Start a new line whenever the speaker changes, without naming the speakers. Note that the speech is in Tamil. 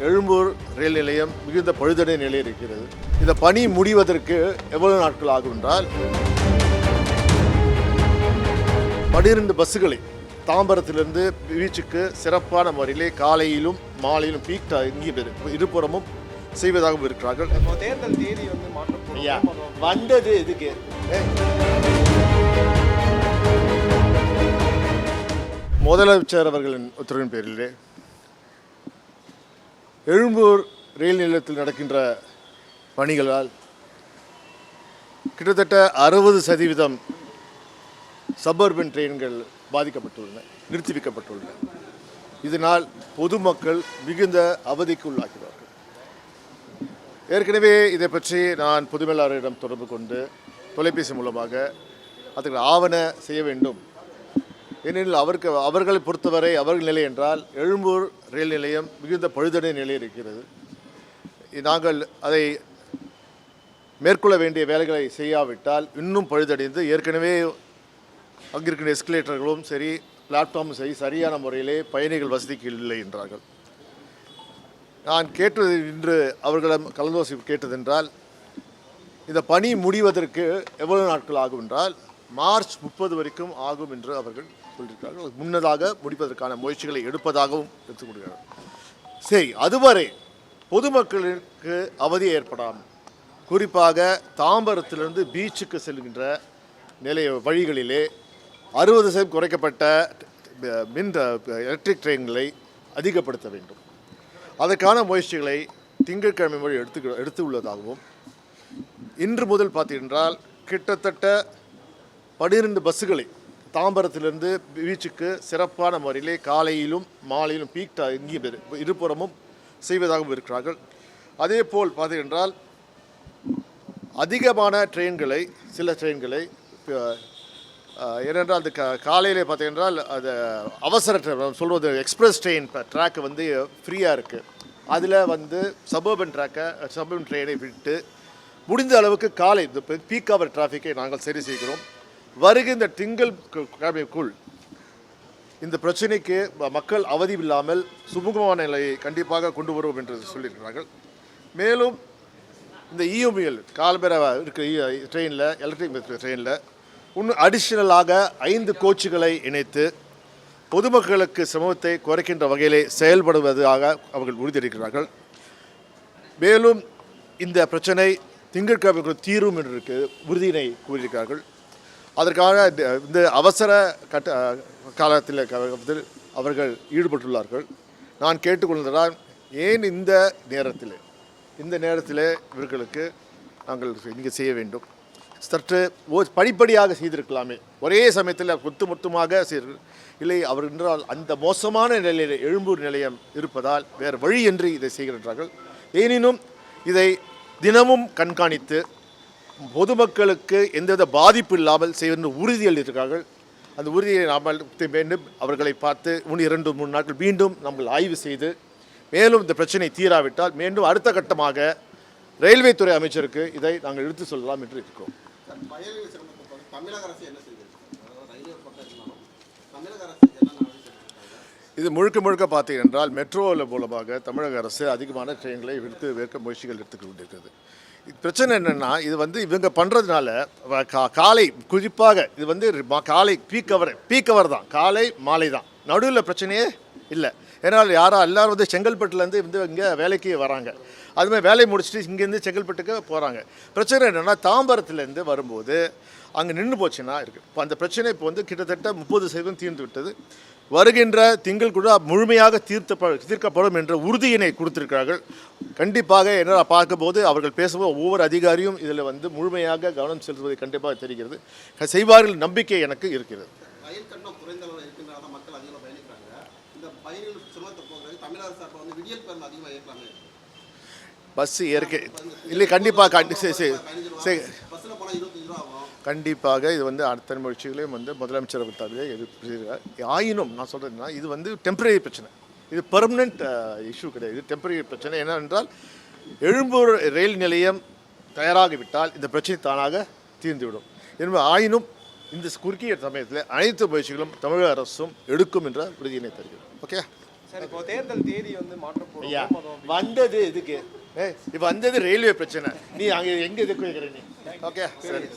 எழும்பூர் ரயில் நிலையம் மிகுந்த பழுதடை நிலையில் இருக்கிறது. இந்த பணி முடிவதற்கு எவ்வளவு நாட்கள் ஆகும் என்றால் 12 பஸ்ஸுகளை தாம்பரத்திலிருந்து பீச்சுக்கு சிறப்பான முறையிலே காலையிலும் மாலையிலும் பீக் இருபுறமும் செய்வதாகவும் இருக்கிறார்கள்.
தேர்தல் தேதி
ஐயா வந்தது இதுக்கு முதலமைச்சர் அவர்களின் உத்தரவின் பேரிலே எழும்பூர் ரயில் நிலையத்தில் நடக்கின்ற பணிகளால் கிட்டத்தட்ட 60% சபர்பன் ட்ரெயின்கள் பாதிக்கப்பட்டுள்ளன, நிறுத்தி வைக்கப்பட்டுள்ளன. இதனால் பொதுமக்கள் மிகுந்த அவதிக்கு உள்ளாகிறார்கள். ஏற்கனவே இதை பற்றி நான் பொதுமேலாளரிடம் தொடர்பு கொண்டு தொலைபேசி மூலமாக அதுக்கு ஆவண செய்ய வேண்டும். ஏனெனில் அவர்களை பொறுத்தவரை அவர்கள் நிலை என்றால் எழும்பூர் ரயில் நிலையம் மிகுந்த பழுதடை நிலையில் இருக்கிறது. நாங்கள் அதை மேற்கொள்ள வேண்டிய வேலைகளை செய்யாவிட்டால் இன்னும் பழுதடைந்து ஏற்கனவே அங்கிருக்கிற எஸ்கலேட்டர்களும் சரி பிளாட்ஃபார்மும் சரி சரியான முறையிலே பயணிகள் வசதிக்கு இல்லை என்றார்கள். நான் கேட்டது இன்று அவர்களிடம் கலந்தோசி கேட்டதென்றால் இந்த பணி முடிவதற்கு எவ்வளவு நாட்கள் ஆகும் என்றால் மார்ச் 30 வரைக்கும் ஆகும் என்று அவர்கள் சொல்லியிருக்கிறார்கள். முன்னதாக முடிப்பதற்கான முயற்சிகளை எடுப்பதாகவும் எடுத்துக் கொடுக்கிறார்கள். சரி, அதுவரை பொதுமக்களுக்கு அவதி ஏற்படாமல் குறிப்பாக தாம்பரத்திலிருந்து பீச்சுக்கு செல்கின்ற நிலைய வழிகளிலே 60% குறைக்கப்பட்ட எலக்ட்ரிக் ட்ரெயின்களை அதிகப்படுத்த வேண்டும். அதற்கான முயற்சிகளை திங்கட்கிழமை வரை எடுத்து உள்ளதாகவும் இன்று முதல் பார்த்தீங்கன்றால் கிட்டத்தட்ட 12 பஸ்ஸுகளை தாம்பரத்திலிருந்து பீச்சுக்கு சிறப்பான முறையிலே காலையிலும் மாலையிலும் பீக் இருபுறமும் செய்வதாகவும் இருக்கிறார்கள். அதே போல் பார்த்தீங்கன்றால் அதிகமான ட்ரெயின்களை சில ட்ரெயின்களை ஏனென்றால் அது காலையிலே பார்த்தீங்கன்றால் அது அவசர ட்ரெயின் சொல்வது எக்ஸ்பிரஸ் ட்ரெயின் ட்ராக்கு வந்து ஃப்ரீயாக இருக்குது. அதில் சபர்பன் ட்ரெயினை விட்டு முடிந்த அளவுக்கு காலை இந்த பீக் ஹவர் டிராஃபிக்கை நாங்கள் சரி செய்கிறோம். வருகின்ற திங்கட்கிழமைக்குள் இந்த பிரச்சனைக்கு மக்கள் அவதி இல்லாமல் சுமூகமான நிலையை கண்டிப்பாக கொண்டு வருவோம் என்று சொல்லியிருக்கிறார்கள். மேலும் இந்த இஎம்எல் கால்பெரா இருக்கிற ட்ரெயினில் எலக்ட்ரிக் ட்ரெயினில் இன்னும் அடிஷ்னலாக 5 கோச்சுகளை இணைத்து பொதுமக்களுக்கு சிரமத்தை குறைக்கின்ற வகையிலே செயல்படுவதாக அவர்கள் உறுதியளிக்கிறார்கள். மேலும் இந்த பிரச்சனை திங்கட்கிழமை தீரும் என்று உறுதியினை கூறியிருக்கிறார்கள். அதற்காக இந்த அவசர காலத்தில் அவர்கள் ஈடுபட்டுள்ளார்கள். நான் கேட்டுக்கொள்வதுதான் ஏன் இந்த நேரத்தில் இவர்களுக்கு நாங்கள் இங்கே செய்ய வேண்டும். சற்று படிப்படியாக செய்திருக்கலாமே, ஒரே சமயத்தில் மொத்தமாக இல்லை. அவர் என்றால் அந்த மோசமான நிலையில் எழும்பூர் நிலையம் இருப்பதால் வேறு வழியின்றி இதை செய்கின்றார்கள். எனினும் இதை தினமும் கண்காணித்து பொதுமக்களுக்கு எந்தவித பாதிப்பு இல்லாமல் செய்வது உறுதியளித்திருக்கிறார்கள். அந்த உறுதியை மீண்டும் அவர்களை பார்த்து 2-3 நாட்கள் மீண்டும் நம்ம ஆய்வு செய்து மேலும் இந்த பிரச்சனை தீராவிட்டால் மீண்டும் அடுத்த கட்டமாக ரயில்வே துறை அமைச்சருக்கு இதை நாங்கள் எடுத்து சொல்லலாம் என்று இருக்கிறோம். இது முழுக்க பார்த்தீங்கன்றால் மெட்ரோவில் மூலமாக தமிழக அரசு அதிகமான ட்ரெயின்களை வைக்க முயற்சிகள் எடுத்துக்கொண்டிருக்கிறது. பிரச்சனை என்னென்னா இது இவங்க பண்ணுறதுனால காலை குறிப்பாக இது காலை பீக் ஹவர் தான், காலை மாலை தான், நடுவில் பிரச்சனையே இல்லை. ஏன்னால் எல்லோரும் செங்கல்பட்டுலேருந்து இங்கே வேலைக்கு வராங்க. அதுமாதிரி வேலையை முடிச்சுட்டு இங்கேருந்து செங்கல்பட்டுக்கு போகிறாங்க. பிரச்சனை என்னென்னா தாம்பரத்துலேருந்து வரும்போது அங்கே நின்று போச்சுன்னா இருக்குது. இப்போ அந்த பிரச்சனை கிட்டத்தட்ட 30% தீர்ந்து விட்டது. வருகின்ற திங்கள் கூட முழுமையாக தீர்க்கப்படும் என்ற உறுதியினை கொடுத்திருக்கிறார்கள். கண்டிப்பாக என்ன பார்க்கும்போது அவர்கள் பேசும்போது ஒவ்வொரு அதிகாரியும் இதில் முழுமையாக கவனம் செலுத்துவதை கண்டிப்பாக தெரிகிறது. செய்வார்கள் நம்பிக்கை எனக்கு இருக்கிறது. பஸ் இல்லை கண்டிப்பாக இது அடுத்த முயற்சிகளையும் முதலமைச்சர் ஆயினும் நான் சொல்கிறேன்னா இது டெம்பரரி பிரச்சனை, இது பெர்மனண்ட் இஷ்யூ கிடையாது. இது டெம்பரரி பிரச்சனை. என்னவென்றால் எழும்பூர் ரயில் நிலையம் தயாராகிவிட்டால் இந்த பிரச்சனை தானாக தீர்ந்துவிடும். எனவே ஆயினும் இந்த குறுகிய சமயத்தில் அனைத்து முயற்சிகளும் தமிழக அரசும் எடுக்கும் என்ற உறுதியினை தருகிறோம். ஓகே.
சார் இப்போ தேர்தல் தேதி வந்து மாற்றப்படும்
ஐயா வந்தது இதுக்கு இப்போ வந்தது ரயில்வே பிரச்சனை, நீ அங்கே எங்கே இது கேட்குற நீ? ஓகே சரி.